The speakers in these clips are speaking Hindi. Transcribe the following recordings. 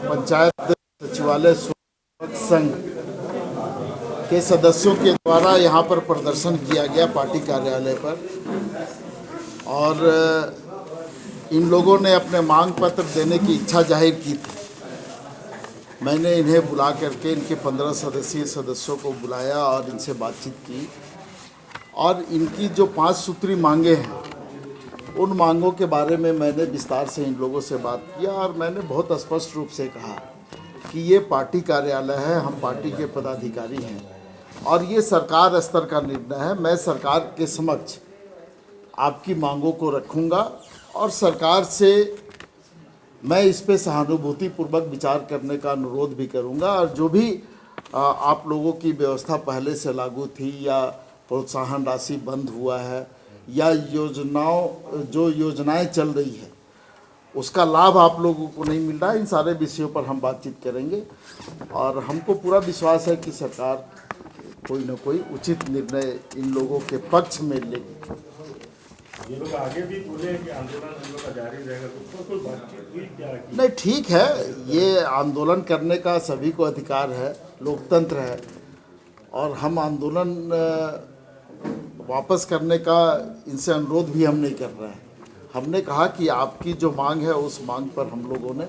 पंचायत सचिवालय संघ के सदस्यों के द्वारा यहाँ पर प्रदर्शन किया गया पार्टी कार्यालय पर, और इन लोगों ने अपने मांग पत्र देने की इच्छा जाहिर की थी। मैंने इन्हें बुला करके इनके 15 सदस्यीय सदस्यों को बुलाया और इनसे बातचीत की, और इनकी जो 5 सूत्री मांगे हैं उन मांगों के बारे में मैंने विस्तार से इन लोगों से बात किया, और मैंने बहुत स्पष्ट रूप से कहा कि ये पार्टी कार्यालय है, हम पार्टी के पदाधिकारी हैं और ये सरकार स्तर का निर्णय है। मैं सरकार के समक्ष आपकी मांगों को रखूंगा और सरकार से मैं इस पे सहानुभूतिपूर्वक विचार करने का अनुरोध भी करूंगा, और जो भी आप लोगों की व्यवस्था पहले से लागू थी या प्रोत्साहन राशि बंद हुआ है या योजनाएं चल रही है उसका लाभ आप लोगों को नहीं मिल रहा है, इन सारे विषयों पर हम बातचीत करेंगे और हमको पूरा विश्वास है कि सरकार कोई न कोई उचित निर्णय इन लोगों के पक्ष में लेगी। ये लोग आगे भी बोले कि आंदोलन हम लोग का जारी रहेगा, तो कोई बातचीत हुई क्या? नहीं, ठीक है, ये आंदोलन करने का सभी को अधिकार है, लोकतंत्र है, और हम आंदोलन वापस करने का इनसे अनुरोध भी हम नहीं कर रहे हैं। हमने कहा कि आपकी जो मांग है उस मांग पर हम लोगों ने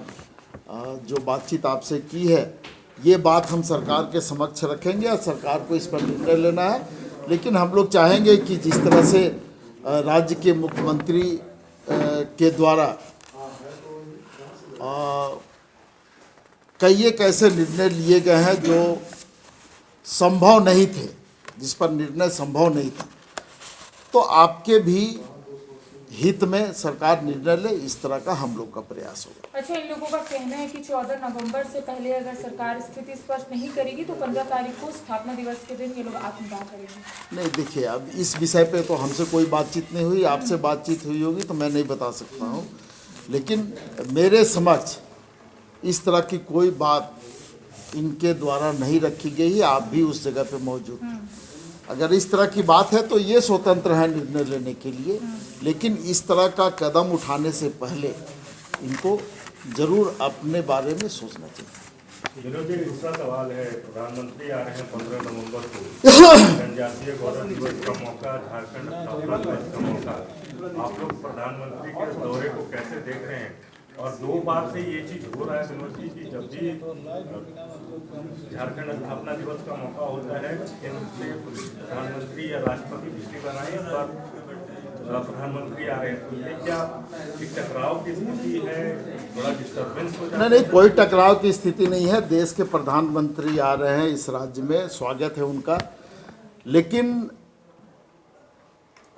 जो बातचीत आपसे की है ये बात हम सरकार के समक्ष रखेंगे और सरकार को इस पर निर्णय लेना है। लेकिन हम लोग चाहेंगे कि जिस तरह से राज्य के मुख्यमंत्री के द्वारा कई एक ऐसे निर्णय लिए गए हैं जो संभव नहीं थे, जिस पर निर्णय संभव नहीं था, तो आपके भी हित में सरकार निर्णय ले, इस तरह का हम लोग का प्रयास होगा। अच्छा, इन लोगों का कहना है कि 14 नवंबर से पहले अगर सरकार स्थिति स्पष्ट नहीं करेगी तो 15 तारीख को स्थापना दिवस के दिन ये लोग आत्मदाह करेंगे। नहीं, देखिए, अब इस विषय पे तो हमसे कोई बातचीत नहीं हुई, आपसे बातचीत हुई होगी तो मैं नहीं बता सकता हूँ, लेकिन मेरे समक्ष इस तरह की कोई बात इनके द्वारा नहीं रखी गई है। आप भी उस जगह पे मौजूद थे। अगर इस तरह की बात है तो ये स्वतंत्र है निर्णय लेने के लिए, लेकिन इस तरह का कदम उठाने से पहले इनको जरूर अपने बारे में सोचना चाहिए। विनोद जी, दूसरा सवाल है, प्रधानमंत्री आ रहे हैं 15 नवंबर को, जनजातीय गौरव दिवस का मौका, झारखंड स्थापना दिवस का मौका, आप लोग प्रधानमंत्री के दौरे को कैसे देख रहे हैं? और 2 बार से ये चीज हो रहा है विनोद जी कि जब भी झारखंड स्थापना दिवस का मौका होता है केंद्र से प्रधानमंत्री या राष्ट्रपति पिछली बार आए, इस बार प्रधानमंत्री आ रहे हैं, तो ये क्या एक टकराव की स्थिति है? थोड़ा डिस्टर्बेंस हो जाता है? नहीं, कोई टकराव की स्थिति नहीं है। देश के प्रधानमंत्री आ रहे हैं इस राज्य में, स्वागत है उनका, लेकिन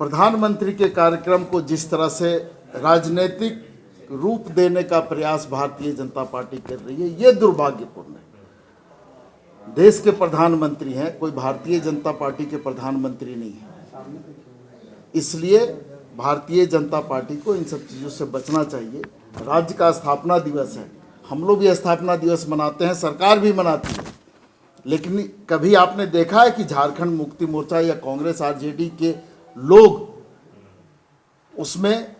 प्रधानमंत्री के कार्यक्रम को जिस तरह से राजनीतिक रूप देने का प्रयास भारतीय जनता पार्टी कर रही है, ये दुर्भाग्यपूर्ण है। देश के प्रधानमंत्री हैं, कोई भारतीय जनता पार्टी के प्रधानमंत्री नहीं है। इसलिए भारतीय जनता पार्टी को इन सब चीज़ों से बचना चाहिए। राज्य का स्थापना दिवस है, हम लोग भी स्थापना दिवस मनाते हैं, सरकार भी मनाती है, लेकिन कभी आपने देखा है कि झारखंड मुक्ति मोर्चा या कांग्रेस आरजेडी के लोग उसमें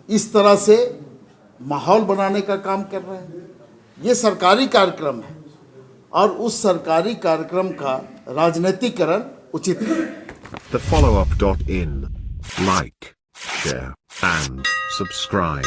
इस तरह से माहौल बनाने का काम कर रहे हैं? ये सरकारी कार्यक्रम है और उस सरकारी कार्यक्रम का राजनीतिकरण उचित है। TheFollowUp.in. Like, share, and subscribe.